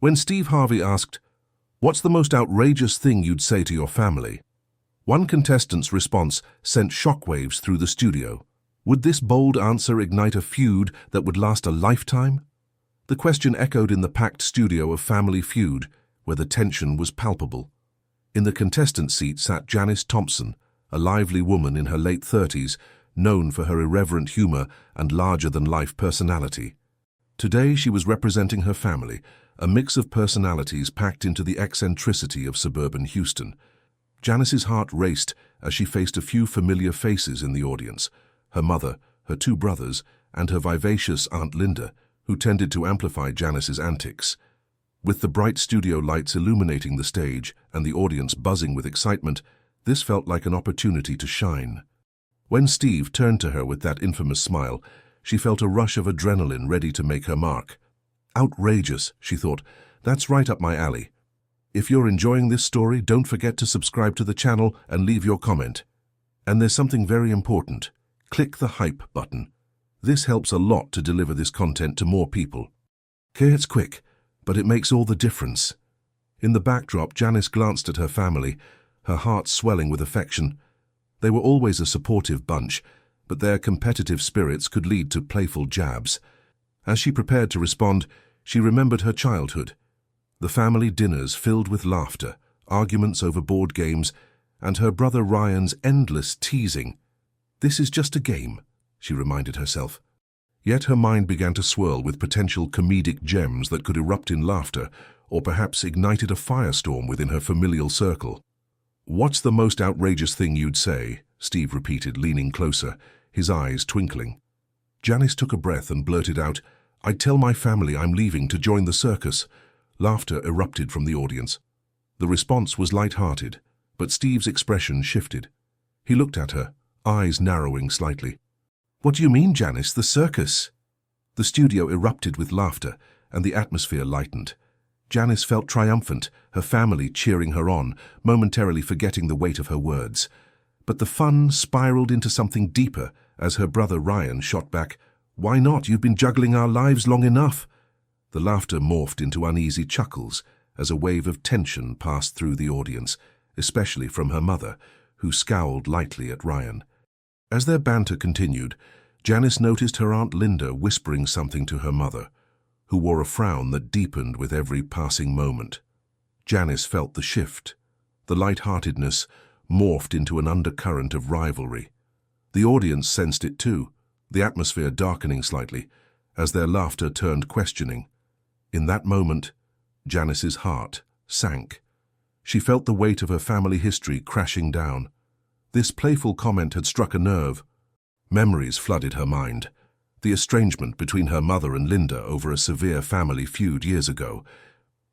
When Steve Harvey asked, "What's the most outrageous thing you'd say to your family?" one contestant's response sent shockwaves through the studio. Would this bold answer ignite a feud that would last a lifetime? The question echoed in the packed studio of Family Feud, where the tension was palpable. In the contestant seat sat Janice Thompson, a lively woman in her late 30s, known for her irreverent humor and larger-than-life personality. Today she was representing her family, a mix of personalities packed into the eccentricity of suburban Houston. Janice's heart raced as she faced a few familiar faces in the audience: her mother, her two brothers, and her vivacious Aunt Linda, who tended to amplify Janice's antics. With the bright studio lights illuminating the stage and the audience buzzing with excitement, this felt like an opportunity to shine. When Steve turned to her with that infamous smile, she felt a rush of adrenaline ready to make her mark. Outrageous, she thought. That's right up my alley. If you're enjoying this story, don't forget to subscribe to the channel and leave your comment. And there's something very important. Click the hype button. This helps a lot to deliver this content to more people. Okay, it's quick, but it makes all the difference. In the backdrop, Janice glanced at her family, her heart swelling with affection. They were always a supportive bunch, but their competitive spirits could lead to playful jabs. As she prepared to respond, she remembered her childhood. The family dinners filled with laughter, arguments over board games, and her brother Ryan's endless teasing. This is just a game, she reminded herself. Yet her mind began to swirl with potential comedic gems that could erupt in laughter, or perhaps ignited a firestorm within her familial circle. "What's the most outrageous thing you'd say?" Steve repeated, leaning closer, his eyes twinkling. Janice took a breath and blurted out, "I'd tell my family I'm leaving to join the circus." Laughter erupted from the audience. The response was light-hearted, but Steve's expression shifted. He looked at her, eyes narrowing slightly. "What do you mean, Janice? The circus?" The studio erupted with laughter, and the atmosphere lightened. Janice felt triumphant, her family cheering her on, momentarily forgetting the weight of her words. But the fun spiraled into something deeper as her brother Ryan shot back, "Why not? You've been juggling our lives long enough." The laughter morphed into uneasy chuckles as a wave of tension passed through the audience, especially from her mother, who scowled lightly at Ryan. As their banter continued, Janice noticed her Aunt Linda whispering something to her mother, who wore a frown that deepened with every passing moment. Janice felt the shift. The light-heartedness morphed into an undercurrent of rivalry. The audience sensed it too, the atmosphere darkening slightly, as their laughter turned questioning. In that moment, Janice's heart sank. She felt the weight of her family history crashing down. This playful comment had struck a nerve. Memories flooded her mind. The estrangement between her mother and Linda over a severe family feud years ago.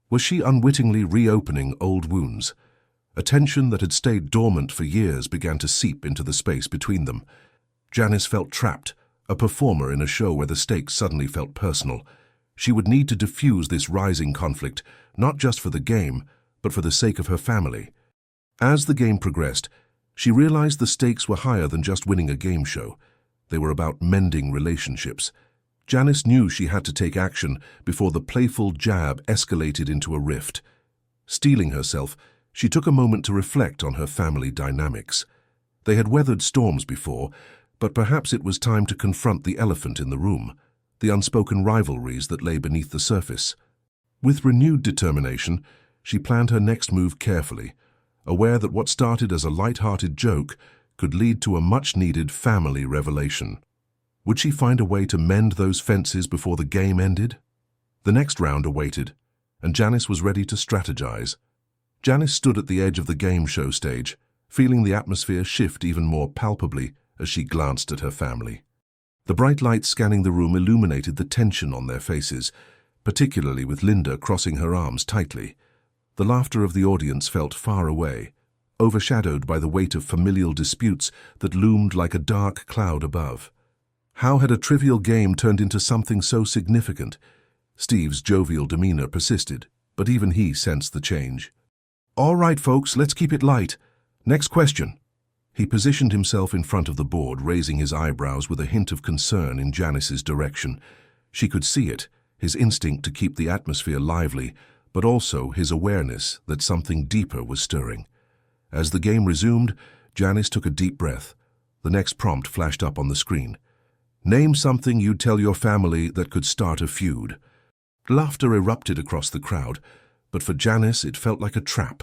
Was she unwittingly reopening old wounds? A tension that had stayed dormant for years began to seep into the space between them. Janice felt trapped, a performer in a show where the stakes suddenly felt personal. She would need to diffuse this rising conflict, not just for the game, but for the sake of her family. As the game progressed, she realized the stakes were higher than just winning a game show. They were about mending relationships. Janice knew she had to take action before the playful jab escalated into a rift. Steeling herself, she took a moment to reflect on her family dynamics. They had weathered storms before, but perhaps it was time to confront the elephant in the room, the unspoken rivalries that lay beneath the surface. With renewed determination, she planned her next move carefully, aware that what started as a light-hearted joke could lead to a much-needed family revelation. Would she find a way to mend those fences before the game ended? The next round awaited, and Janice was ready to strategize. Janice stood at the edge of the game show stage, feeling the atmosphere shift even more palpably as she glanced at her family. The bright lights scanning the room illuminated the tension on their faces, particularly with Linda crossing her arms tightly. The laughter of the audience felt far away, overshadowed by the weight of familial disputes that loomed like a dark cloud above. How had a trivial game turned into something so significant? Steve's jovial demeanor persisted, but even he sensed the change. "All right, folks, let's keep it light. Next question." He positioned himself in front of the board, raising his eyebrows with a hint of concern in Janice's direction. She could see it, his instinct to keep the atmosphere lively, but also his awareness that something deeper was stirring. As the game resumed, Janice took a deep breath. The next prompt flashed up on the screen. Name something you'd tell your family that could start a feud. Laughter erupted across the crowd, but for Janice it felt like a trap.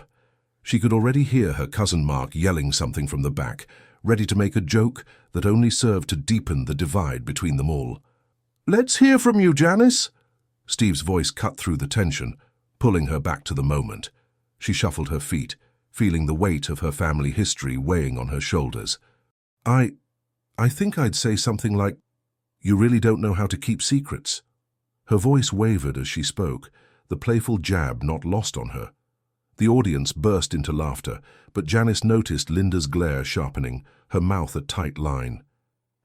She could already hear her cousin Mark yelling something from the back, ready to make a joke that only served to deepen the divide between them all. "Let's hear from you, Janice." Steve's voice cut through the tension, pulling her back to the moment. She shuffled her feet, feeling the weight of her family history weighing on her shoulders. I think I'd say something like, "You really don't know how to keep secrets." Her voice wavered as she spoke, the playful jab not lost on her. The audience burst into laughter, but Janice noticed Linda's glare sharpening, her mouth a tight line.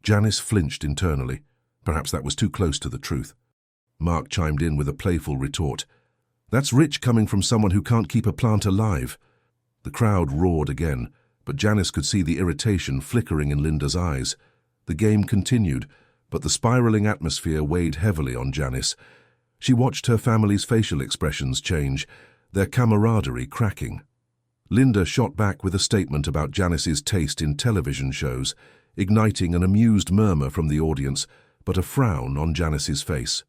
Janice flinched internally. Perhaps that was too close to the truth. Mark chimed in with a playful retort. "That's rich coming from someone who can't keep a plant alive." The crowd roared again, but Janice could see the irritation flickering in Linda's eyes. The game continued, but the spiraling atmosphere weighed heavily on Janice. She watched her family's facial expressions change, their camaraderie cracking. Linda shot back with a statement about Janice's taste in television shows, igniting an amused murmur from the audience, but a frown on Janice's face.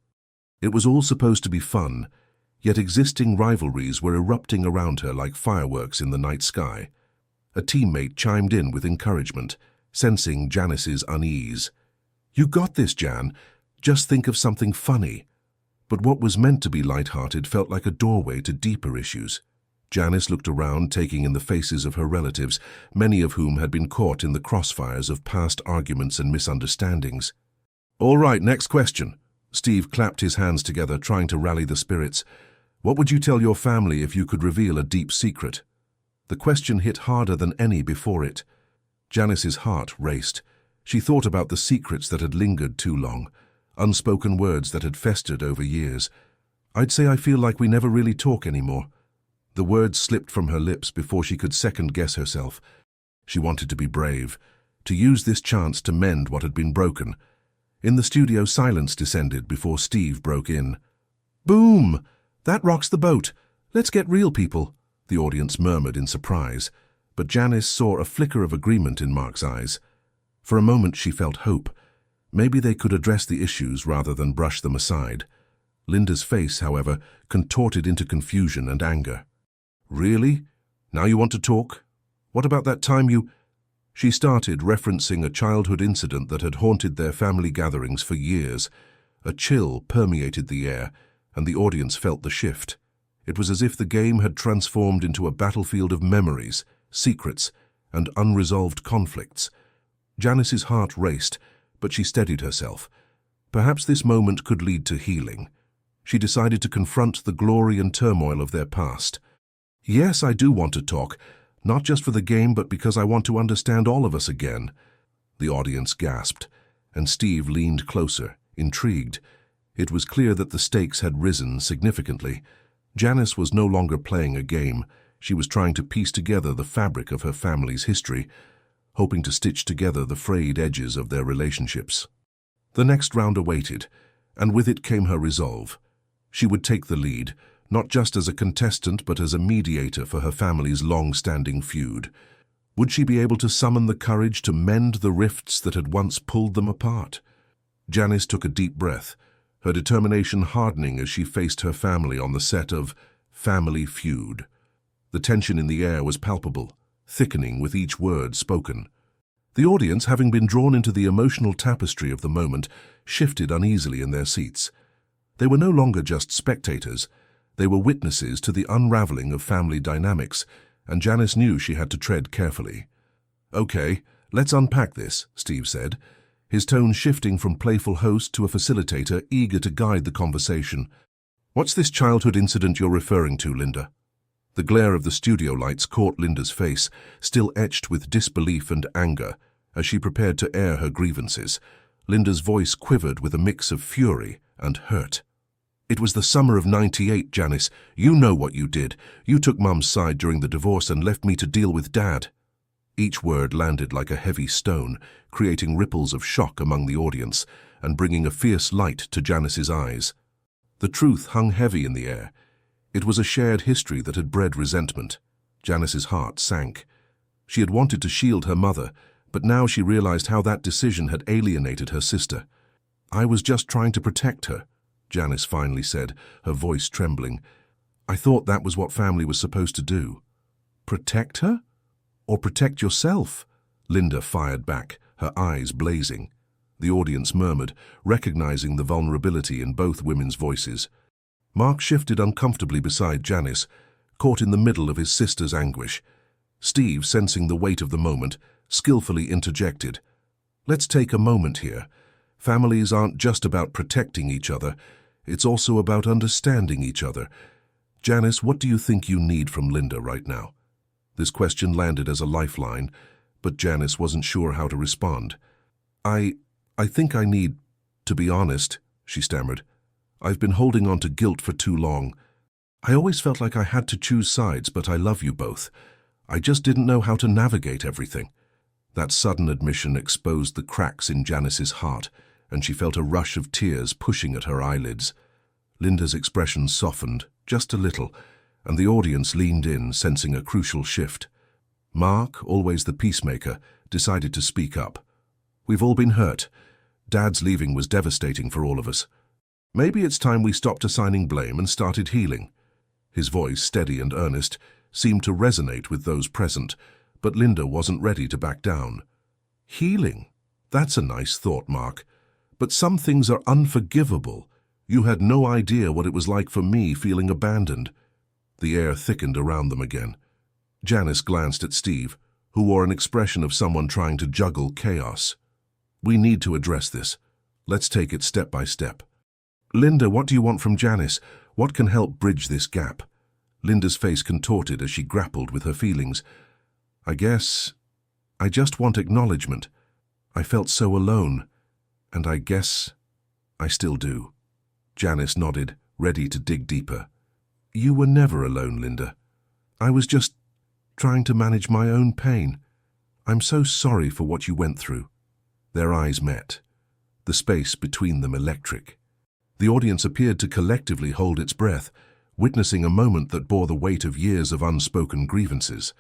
It was all supposed to be fun, yet existing rivalries were erupting around her like fireworks in the night sky. A teammate chimed in with encouragement, sensing Janice's unease. "You got this, Jan. Just think of something funny." But what was meant to be light-hearted felt like a doorway to deeper issues. Janice looked around, taking in the faces of her relatives, many of whom had been caught in the crossfires of past arguments and misunderstandings. "All right, next question." Steve clapped his hands together, trying to rally the spirits. "What would you tell your family if you could reveal a deep secret?" The question hit harder than any before it. Janice's heart raced. She thought about the secrets that had lingered too long, unspoken words that had festered over years. "I'd say I feel like we never really talk anymore." The words slipped from her lips before she could second-guess herself. She wanted to be brave, to use this chance to mend what had been broken. In the studio, silence descended before Steve broke in. "Boom! That rocks the boat. Let's get real, people," the audience murmured in surprise, but Janice saw a flicker of agreement in Mark's eyes. For a moment she felt hope. Maybe they could address the issues rather than brush them aside. Linda's face, however, contorted into confusion and anger. "Really? Now you want to talk? What about that time you—" She started, referencing a childhood incident that had haunted their family gatherings for years. A chill permeated the air, and the audience felt the shift. It was as if the game had transformed into a battlefield of memories, secrets, and unresolved conflicts. Janice's heart raced, but she steadied herself. Perhaps this moment could lead to healing. She decided to confront the glory and turmoil of their past. "Yes, I do want to talk, not just for the game, but because I want to understand all of us again." The audience gasped, and Steve leaned closer, intrigued. It was clear that the stakes had risen significantly. Janice was no longer playing a game. She was trying to piece together the fabric of her family's history, hoping to stitch together the frayed edges of their relationships. The next round awaited, and with it came her resolve. She would take the lead, not just as a contestant but as a mediator for her family's long-standing feud. Would she be able to summon the courage to mend the rifts that had once pulled them apart? Janice took a deep breath, her determination hardening as she faced her family on the set of Family Feud. The tension in the air was palpable, thickening with each word spoken. The audience, having been drawn into the emotional tapestry of the moment, shifted uneasily in their seats. They were no longer just spectators. They were witnesses to the unraveling of family dynamics, and Janice knew she had to tread carefully. "Okay, let's unpack this," Steve said, his tone shifting from playful host to a facilitator eager to guide the conversation. "What's this childhood incident you're referring to, Linda?" The glare of the studio lights caught Linda's face, still etched with disbelief and anger, as she prepared to air her grievances. Linda's voice quivered with a mix of fury and hurt. "It was the summer of '98, Janice. You know what you did. You took Mum's side during the divorce and left me to deal with Dad." Each word landed like a heavy stone, creating ripples of shock among the audience and bringing a fierce light to Janice's eyes. The truth hung heavy in the air. It was a shared history that had bred resentment. Janice's heart sank. She had wanted to shield her mother, but now she realized how that decision had alienated her sister. "I was just trying to protect her," Janice finally said, her voice trembling. "I thought that was what family was supposed to do." "Protect her? Or protect yourself?" Linda fired back, her eyes blazing. The audience murmured, recognizing the vulnerability in both women's voices. Mark shifted uncomfortably beside Janice, caught in the middle of his sister's anguish. Steve, sensing the weight of the moment, skillfully interjected. "Let's take a moment here. Families aren't just about protecting each other, it's also about understanding each other. Janice, what do you think you need from Linda right now?" This question landed as a lifeline, but Janice wasn't sure how to respond. I think I need, to be honest," she stammered. "I've been holding on to guilt for too long. I always felt like I had to choose sides, but I love you both. I just didn't know how to navigate everything." That sudden admission exposed the cracks in Janice's heart, and she felt a rush of tears pushing at her eyelids. Linda's expression softened, just a little, and the audience leaned in, sensing a crucial shift. Mark, always the peacemaker, decided to speak up. "We've all been hurt. Dad's leaving was devastating for all of us. Maybe it's time we stopped assigning blame and started healing." His voice, steady and earnest, seemed to resonate with those present, but Linda wasn't ready to back down. "Healing? That's a nice thought, Mark. But some things are unforgivable. You had no idea what it was like for me feeling abandoned." The air thickened around them again. Janice glanced at Steve, who wore an expression of someone trying to juggle chaos. "We need to address this. Let's take it step by step." "Linda, what do you want from Janice? What can help bridge this gap?" Linda's face contorted as she grappled with her feelings. I just want acknowledgement. I felt so alone, and I guess I still do." Janice nodded, ready to dig deeper. "You were never alone, Linda. I was just trying to manage my own pain. I'm so sorry for what you went through." Their eyes met, the space between them electric. The audience appeared to collectively hold its breath, witnessing a moment that bore the weight of years of unspoken grievances.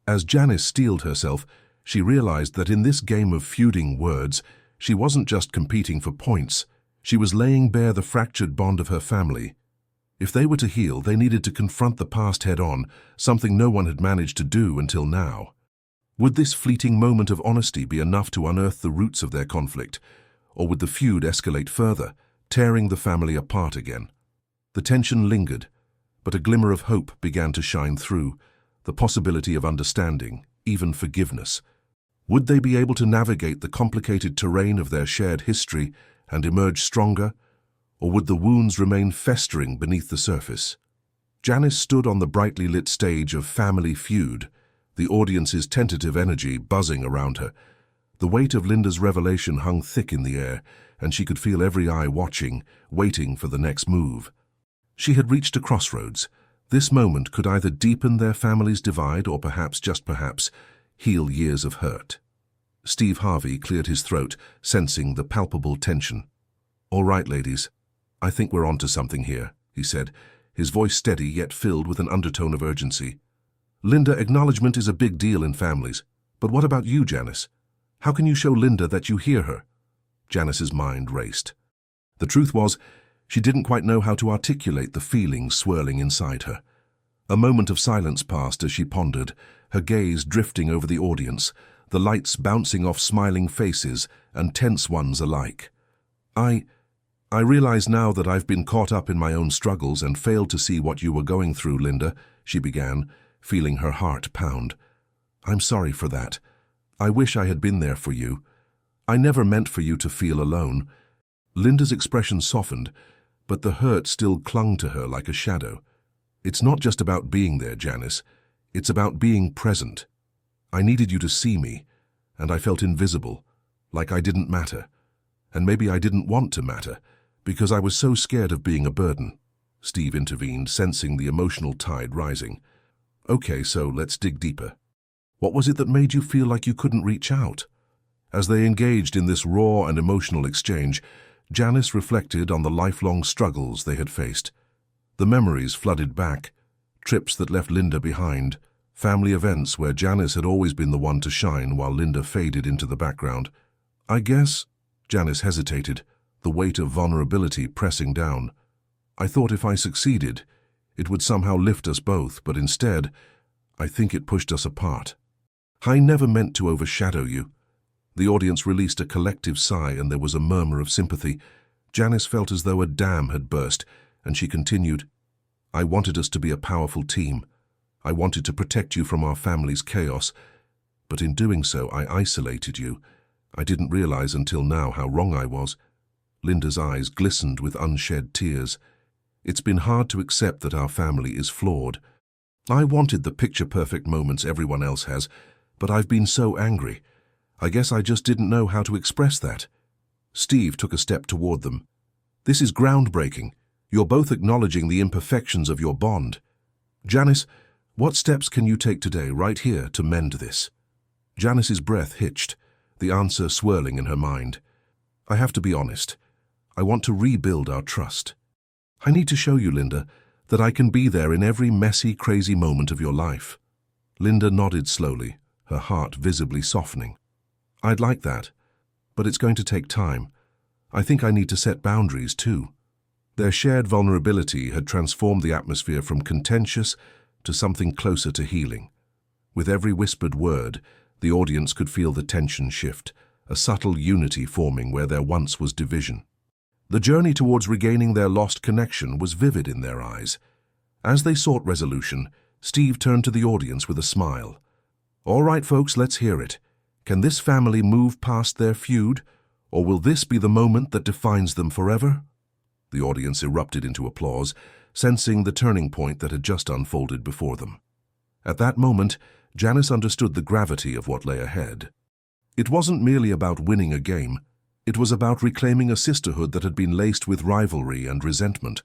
As Janice steeled herself, she realized that in this game of feuding words, she wasn't just competing for points, she was laying bare the fractured bond of her family. If they were to heal, they needed to confront the past head-on, something no one had managed to do until now. Would this fleeting moment of honesty be enough to unearth the roots of their conflict, or would the feud escalate further, tearing the family apart again? The tension lingered, but a glimmer of hope began to shine through, the possibility of understanding, even forgiveness. Would they be able to navigate the complicated terrain of their shared history and emerge stronger, or would the wounds remain festering beneath the surface? Janice stood on the brightly lit stage of Family Feud, the audience's tentative energy buzzing around her. The weight of Linda's revelation hung thick in the air, and she could feel every eye watching, waiting for the next move. She had reached a crossroads. This moment could either deepen their family's divide or perhaps, just perhaps, heal years of hurt. Steve Harvey cleared his throat, sensing the palpable tension. "All right, ladies, I think we're onto something here," he said, his voice steady yet filled with an undertone of urgency. "Linda, acknowledgement is a big deal in families. But what about you, Janice? How can you show Linda that you hear her?" Janice's mind raced. The truth was, she didn't quite know how to articulate the feelings swirling inside her. A moment of silence passed as she pondered, her gaze drifting over the audience, the lights bouncing off smiling faces and tense ones alike. I realize now that I've been caught up in my own struggles and failed to see what you were going through, Linda," she began, feeling her heart pound. "I'm sorry for that. I wish I had been there for you. I never meant for you to feel alone." Linda's expression softened, but the hurt still clung to her like a shadow. "It's not just about being there, Janice. It's about being present. I needed you to see me, and I felt invisible, like I didn't matter. And maybe I didn't want to matter, because I was so scared of being a burden." Steve intervened, sensing the emotional tide rising. "Okay, so let's dig deeper. What was it that made you feel like you couldn't reach out?" As they engaged in this raw and emotional exchange, Janice reflected on the lifelong struggles they had faced. The memories flooded back, trips that left Linda behind, family events where Janice had always been the one to shine while Linda faded into the background. I guess, Janice hesitated, the weight of vulnerability pressing down. I thought if I succeeded, it would somehow lift us both, but instead, I think it pushed us apart. I never meant to overshadow you. The audience released a collective sigh and there was a murmur of sympathy. Janice felt as though a dam had burst, and she continued, I wanted us to be a powerful team. I wanted to protect you from our family's chaos, but in doing so, I isolated you. I didn't realize until now how wrong I was. Linda's eyes glistened with unshed tears. It's been hard to accept that our family is flawed. I wanted the picture-perfect moments everyone else has, but I've been so angry. I guess I just didn't know how to express that. Steve took a step toward them. This is groundbreaking. You're both acknowledging the imperfections of your bond. Janice, what steps can you take today, right here, to mend this? Janice's breath hitched, the answer swirling in her mind. I have to be honest. I want to rebuild our trust. I need to show you, Linda, that I can be there in every messy, crazy moment of your life. Linda nodded slowly, her heart visibly softening. I'd like that, but it's going to take time. I think I need to set boundaries too. Their shared vulnerability had transformed the atmosphere from contentious to something closer to healing. With every whispered word, the audience could feel the tension shift, a subtle unity forming where there once was division. The journey towards regaining their lost connection was vivid in their eyes. As they sought resolution, Steve turned to the audience with a smile. All right, folks, let's hear it. Can this family move past their feud, or will this be the moment that defines them forever? The audience erupted into applause, sensing the turning point that had just unfolded before them. At that moment, Janice understood the gravity of what lay ahead. It wasn't merely about winning a game. It was about reclaiming a sisterhood that had been laced with rivalry and resentment.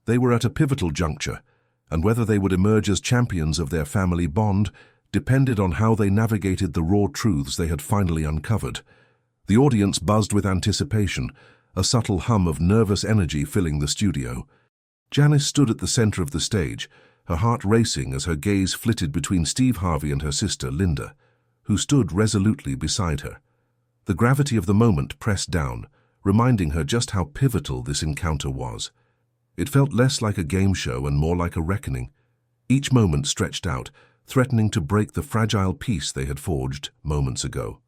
They were at a pivotal juncture, and whether they would emerge as champions of their family bond depended on how they navigated the raw truths they had finally uncovered. The audience buzzed with anticipation, a subtle hum of nervous energy filling the studio. Janice stood at the center of the stage, her heart racing as her gaze flitted between Steve Harvey and her sister, Linda, who stood resolutely beside her. The gravity of the moment pressed down, reminding her just how pivotal this encounter was. It felt less like a game show and more like a reckoning. Each moment stretched out, threatening to break the fragile peace they had forged moments ago.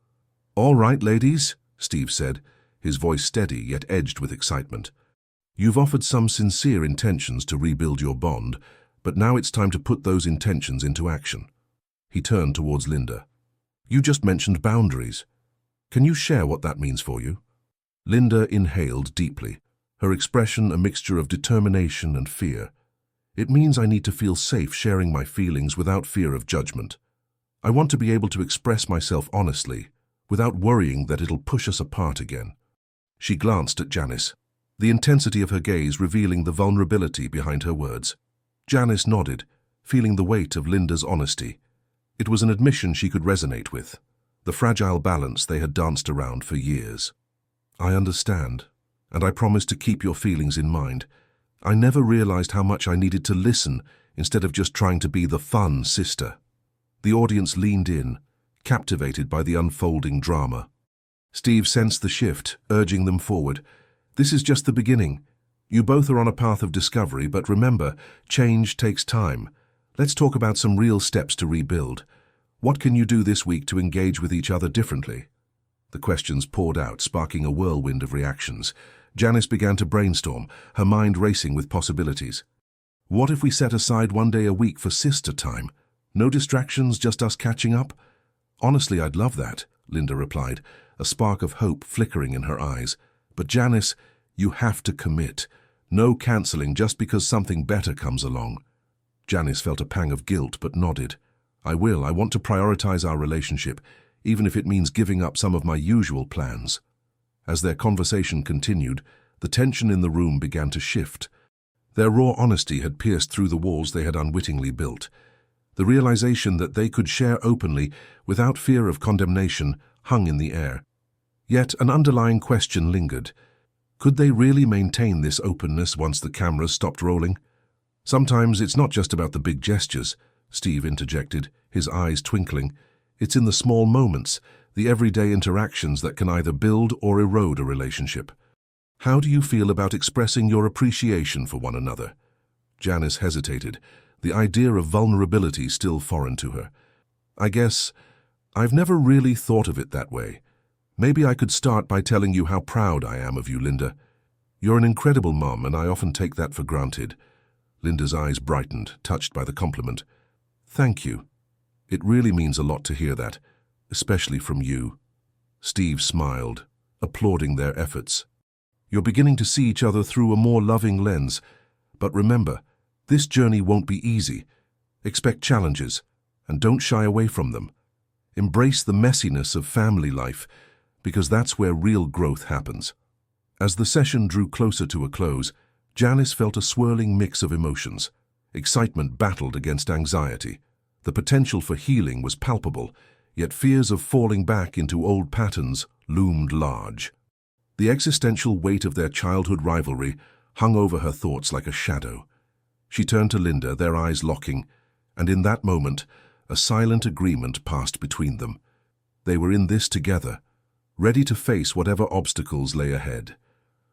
All right, ladies, Steve said, his voice steady yet edged with excitement. You've offered some sincere intentions to rebuild your bond, but now it's time to put those intentions into action. He turned towards Linda. You just mentioned boundaries. Can you share what that means for you? Linda inhaled deeply, her expression a mixture of determination and fear. It means I need to feel safe sharing my feelings without fear of judgment. I want to be able to express myself honestly, without worrying that it'll push us apart again. She glanced at Janice, the intensity of her gaze revealing the vulnerability behind her words. Janice nodded, feeling the weight of Linda's honesty. It was an admission she could resonate with, the fragile balance they had danced around for years. I understand, and I promise to keep your feelings in mind. I never realized how much I needed to listen instead of just trying to be the fun sister. The audience leaned in, captivated by the unfolding drama. Steve sensed the shift, urging them forward. This is just the beginning. You both are on a path of discovery, but remember, change takes time. Let's talk about some real steps to rebuild. What can you do this week to engage with each other differently? The questions poured out, sparking a whirlwind of reactions. Janice began to brainstorm, her mind racing with possibilities. What if we set aside one day a week for sister time? No distractions, just us catching up? Honestly, I'd love that, Linda replied, a spark of hope flickering in her eyes. But Janice, you have to commit. No cancelling just because something better comes along. Janice felt a pang of guilt but nodded. I will. I want to prioritize our relationship, even if it means giving up some of my usual plans. As their conversation continued, the tension in the room began to shift. Their raw honesty had pierced through the walls they had unwittingly built. The realization that they could share openly, without fear of condemnation, hung in the air. Yet an underlying question lingered. Could they really maintain this openness once the cameras stopped rolling? Sometimes it's not just about the big gestures, Steve interjected, his eyes twinkling. It's in the small moments, the everyday interactions that can either build or erode a relationship. How do you feel about expressing your appreciation for one another? Janice hesitated, the idea of vulnerability still foreign to her. I guess I've never really thought of it that way. Maybe I could start by telling you how proud I am of you, Linda. You're an incredible mom, and I often take that for granted. Linda's eyes brightened, touched by the compliment. Thank you. It really means a lot to hear that, especially from you. Steve smiled, applauding their efforts. You're beginning to see each other through a more loving lens. But remember, this journey won't be easy. Expect challenges, and don't shy away from them. Embrace the messiness of family life, because that's where real growth happens. As the session drew closer to a close, Janice felt a swirling mix of emotions. Excitement battled against anxiety. The potential for healing was palpable, yet fears of falling back into old patterns loomed large. The existential weight of their childhood rivalry hung over her thoughts like a shadow. She turned to Linda, their eyes locking, and in that moment, a silent agreement passed between them. They were in this together, ready to face whatever obstacles lay ahead.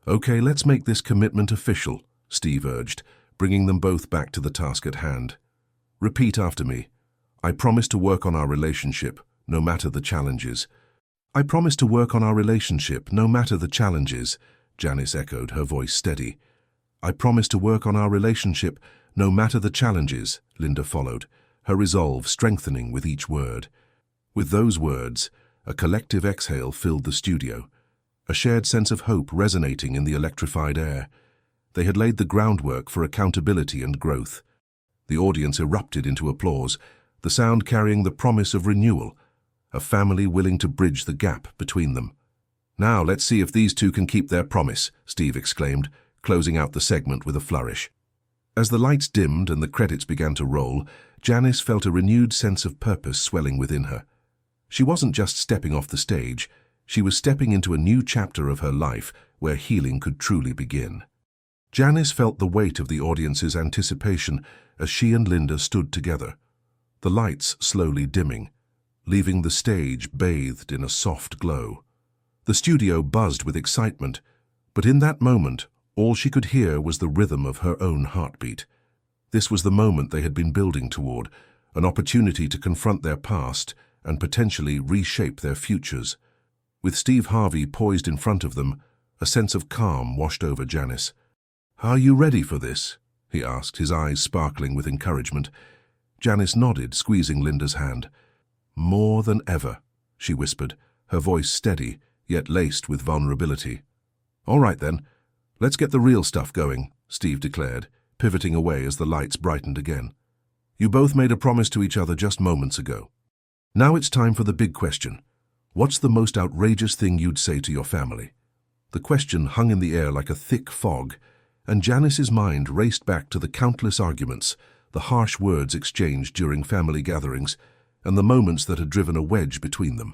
Okay, let's make this commitment official, Steve urged, bringing them both back to the task at hand. Repeat after me. I promise to work on our relationship, no matter the challenges. I promise to work on our relationship, no matter the challenges, Janice echoed, her voice steady. I promise to work on our relationship, no matter the challenges, Linda followed, her resolve strengthening with each word. With those words, a collective exhale filled the studio, a shared sense of hope resonating in the electrified air. They had laid the groundwork for accountability and growth. The audience erupted into applause, the sound carrying the promise of renewal, a family willing to bridge the gap between them. Now let's see if these two can keep their promise, Steve exclaimed, closing out the segment with a flourish. As the lights dimmed and the credits began to roll, Janice felt a renewed sense of purpose swelling within her. She wasn't just stepping off the stage, she was stepping into a new chapter of her life where healing could truly begin. Janice felt the weight of the audience's anticipation as she and Linda stood together, the lights slowly dimming, leaving the stage bathed in a soft glow. The studio buzzed with excitement, but in that moment, all she could hear was the rhythm of her own heartbeat. This was the moment they had been building toward, an opportunity to confront their past and potentially reshape their futures. With Steve Harvey poised in front of them, a sense of calm washed over Janice. "Are you ready for this?" he asked, his eyes sparkling with encouragement. Janice nodded, squeezing Linda's hand. "More than ever," she whispered, her voice steady, yet laced with vulnerability. "All right then, let's get the real stuff going," Steve declared, pivoting away as the lights brightened again. "You both made a promise to each other just moments ago. Now it's time for the big question. What's the most outrageous thing you'd say to your family?" The question hung in the air like a thick fog, and Janice's mind raced back to the countless arguments, the harsh words exchanged during family gatherings, and the moments that had driven a wedge between them.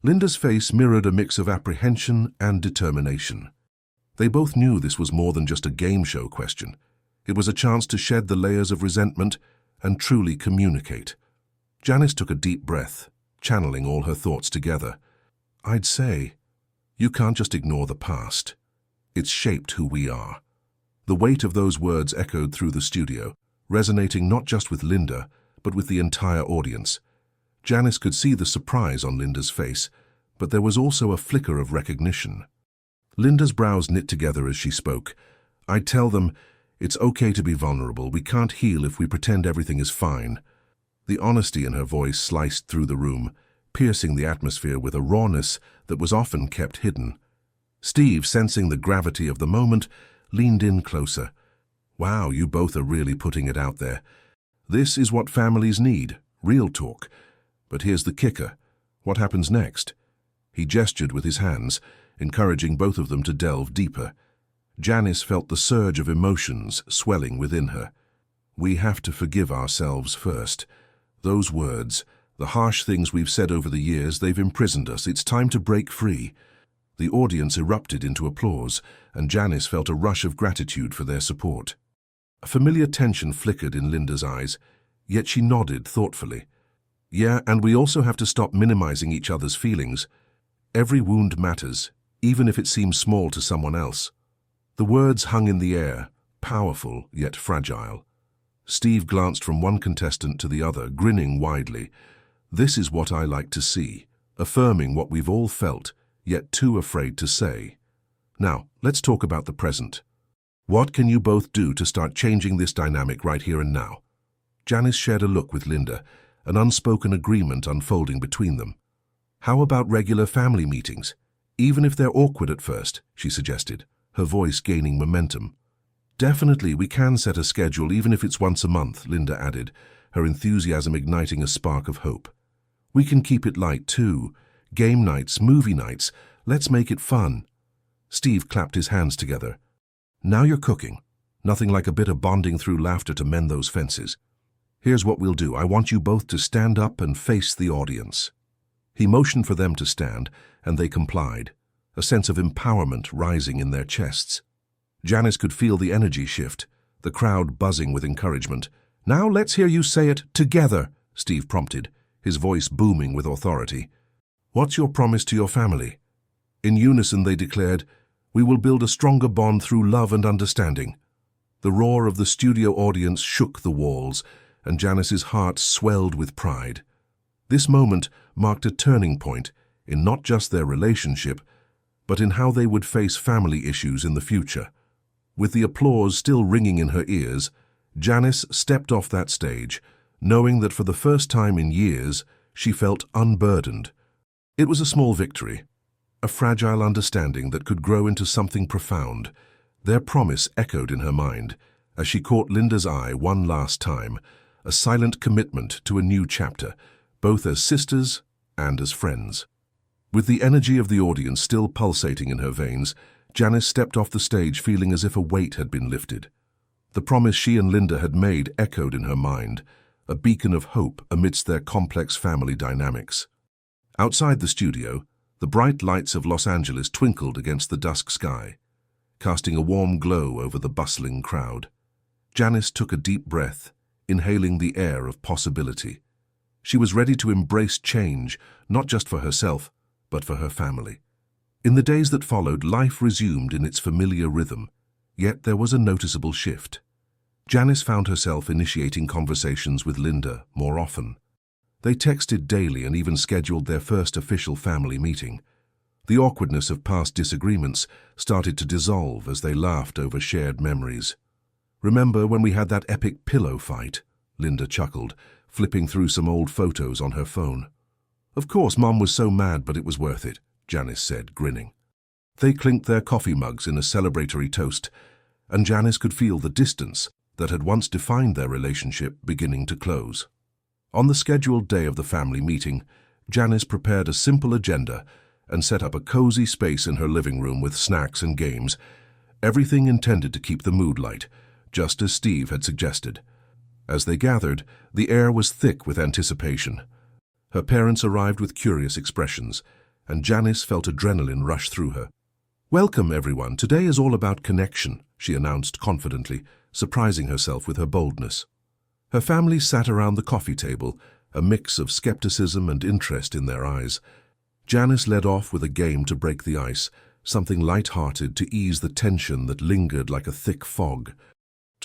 Linda's face mirrored a mix of apprehension and determination. They both knew this was more than just a game show question. It was a chance to shed the layers of resentment and truly communicate. Janice took a deep breath, channeling all her thoughts together. "I'd say, you can't just ignore the past. It's shaped who we are." The weight of those words echoed through the studio, resonating not just with Linda, but with the entire audience. Janice could see the surprise on Linda's face, but there was also a flicker of recognition. Linda's brows knit together as she spoke. "I'd tell them, it's okay to be vulnerable. We can't heal if we pretend everything is fine." The honesty in her voice sliced through the room, piercing the atmosphere with a rawness that was often kept hidden. Steve, sensing the gravity of the moment, leaned in closer. "Wow, you both are really putting it out there. This is what families need, real talk. But here's the kicker. What happens next?" He gestured with his hands, encouraging both of them to delve deeper. Janice felt the surge of emotions swelling within her. "We have to forgive ourselves first. Those words, the harsh things we've said over the years, they've imprisoned us. It's time to break free." The audience erupted into applause, and Janice felt a rush of gratitude for their support. A familiar tension flickered in Linda's eyes, yet she nodded thoughtfully. Yeah, and we also have to stop minimizing each other's feelings. Every wound matters, even if it seems small to someone else. The words hung in the air, powerful yet fragile. Steve glanced from one contestant to the other, grinning widely. This is what I like to see, affirming what we've all felt, yet too afraid to say. Now, let's talk about the present. What can you both do to start changing this dynamic right here and now? Janice shared a look with Linda, an unspoken agreement unfolding between them. How about regular family meetings? Even if they're awkward at first, she suggested, her voice gaining momentum. Definitely, we can set a schedule even if it's once a month, Linda added, her enthusiasm igniting a spark of hope. We can keep it light too. Game nights, movie nights, let's make it fun. Steve clapped his hands together. Now you're cooking. Nothing like a bit of bonding through laughter to mend those fences. Here's what we'll do. I want you both to stand up and face the audience. He motioned for them to stand, and they complied, a sense of empowerment rising in their chests. Janice could feel the energy shift, the crowd buzzing with encouragement. Now let's hear you say it together, Steve prompted, his voice booming with authority. What's your promise to your family? In unison they declared, we will build a stronger bond through love and understanding. The roar of the studio audience shook the walls, and Janice's heart swelled with pride. This moment marked a turning point in not just their relationship, but in how they would face family issues in the future. With the applause still ringing in her ears, Janice stepped off that stage, knowing that for the first time in years, she felt unburdened. It was a small victory, a fragile understanding that could grow into something profound. Their promise echoed in her mind as she caught Linda's eye one last time, a silent commitment to a new chapter, both as sisters and as friends. With the energy of the audience still pulsating in her veins, Janice stepped off the stage feeling as if a weight had been lifted. The promise she and Linda had made echoed in her mind, a beacon of hope amidst their complex family dynamics. Outside the studio, the bright lights of Los Angeles twinkled against the dusk sky, casting a warm glow over the bustling crowd. Janice took a deep breath, inhaling the air of possibility. She was ready to embrace change, not just for herself, but for her family. In the days that followed, life resumed in its familiar rhythm, yet there was a noticeable shift. Janice found herself initiating conversations with Linda more often. They texted daily and even scheduled their first official family meeting. The awkwardness of past disagreements started to dissolve as they laughed over shared memories. Remember when we had that epic pillow fight? Linda chuckled, flipping through some old photos on her phone. Of course, Mom was so mad, but it was worth it, Janice said, grinning. They clinked their coffee mugs in a celebratory toast, and Janice could feel the distance that had once defined their relationship beginning to close. On the scheduled day of the family meeting, Janice prepared a simple agenda and set up a cozy space in her living room with snacks and games, everything intended to keep the mood light, just as Steve had suggested. As they gathered, the air was thick with anticipation. Her parents arrived with curious expressions, and Janice felt adrenaline rush through her. Welcome, everyone. Today is all about connection, she announced confidently, surprising herself with her boldness. Her family sat around the coffee table, a mix of skepticism and interest in their eyes. Janice led off with a game to break the ice, something light-hearted to ease the tension that lingered like a thick fog.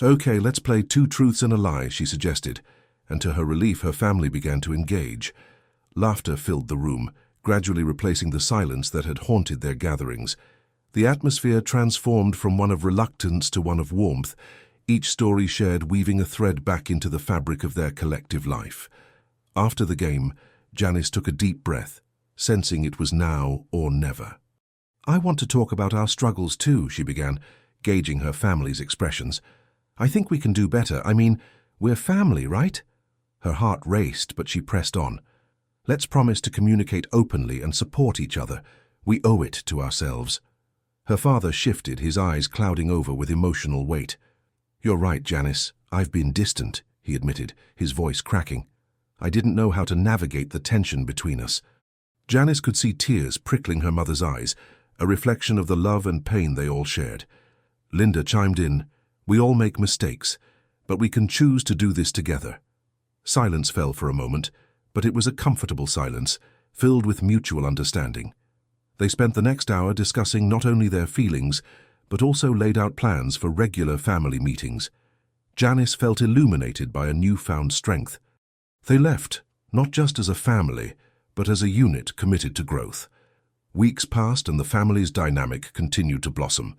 Okay, let's play 2 truths and a lie, she suggested, and to her relief her family began to engage. Laughter filled the room, gradually replacing the silence that had haunted their gatherings. The atmosphere transformed from one of reluctance to one of warmth, each story shared weaving a thread back into the fabric of their collective life. After the game, Janice took a deep breath, sensing it was now or never. I want to talk about our struggles too, she began, gauging her family's expressions. I think we can do better. I mean, we're family, right? Her heart raced, but she pressed on. Let's promise to communicate openly and support each other. We owe it to ourselves. Her father shifted, his eyes clouding over with emotional weight. You're right, Janice. I've been distant, he admitted, his voice cracking. I didn't know how to navigate the tension between us. Janice could see tears prickling her mother's eyes, a reflection of the love and pain they all shared. Linda chimed in. We all make mistakes, but we can choose to do this together." Silence fell for a moment, but it was a comfortable silence, filled with mutual understanding. They spent the next hour discussing not only their feelings, but also laid out plans for regular family meetings. Janice felt illuminated by a newfound strength. They left, not just as a family, but as a unit committed to growth. Weeks passed and the family's dynamic continued to blossom.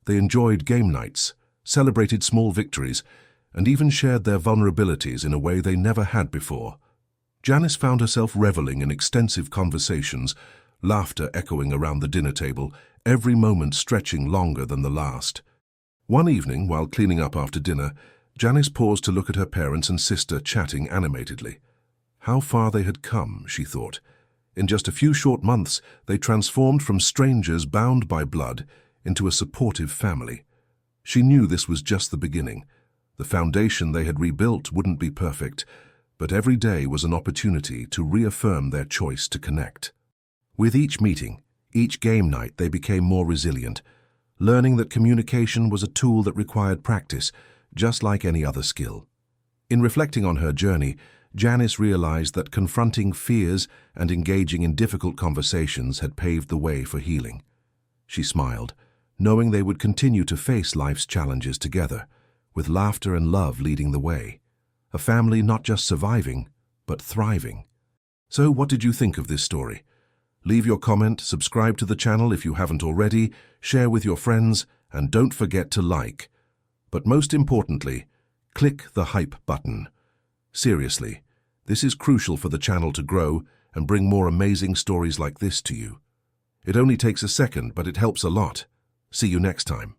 They enjoyed game nights, celebrated small victories, and even shared their vulnerabilities in a way they never had before. Janice found herself reveling in extensive conversations, laughter echoing around the dinner table, every moment stretching longer than the last. One evening, while cleaning up after dinner, Janice paused to look at her parents and sister chatting animatedly. How far they had come, she thought. In just a few short months, they transformed from strangers bound by blood into a supportive family. She knew this was just the beginning. The foundation they had rebuilt wouldn't be perfect, but every day was an opportunity to reaffirm their choice to connect. With each meeting, each game night, they became more resilient, learning that communication was a tool that required practice, just like any other skill. In reflecting on her journey, Janice realized that confronting fears and engaging in difficult conversations had paved the way for healing. She smiled, knowing they would continue to face life's challenges together, with laughter and love leading the way. A family not just surviving, but thriving. So what did you think of this story? Leave your comment, subscribe to the channel if you haven't already, share with your friends, and don't forget to like. But most importantly, click the hype button. Seriously, this is crucial for the channel to grow and bring more amazing stories like this to you. It only takes a second, but it helps a lot. See you next time.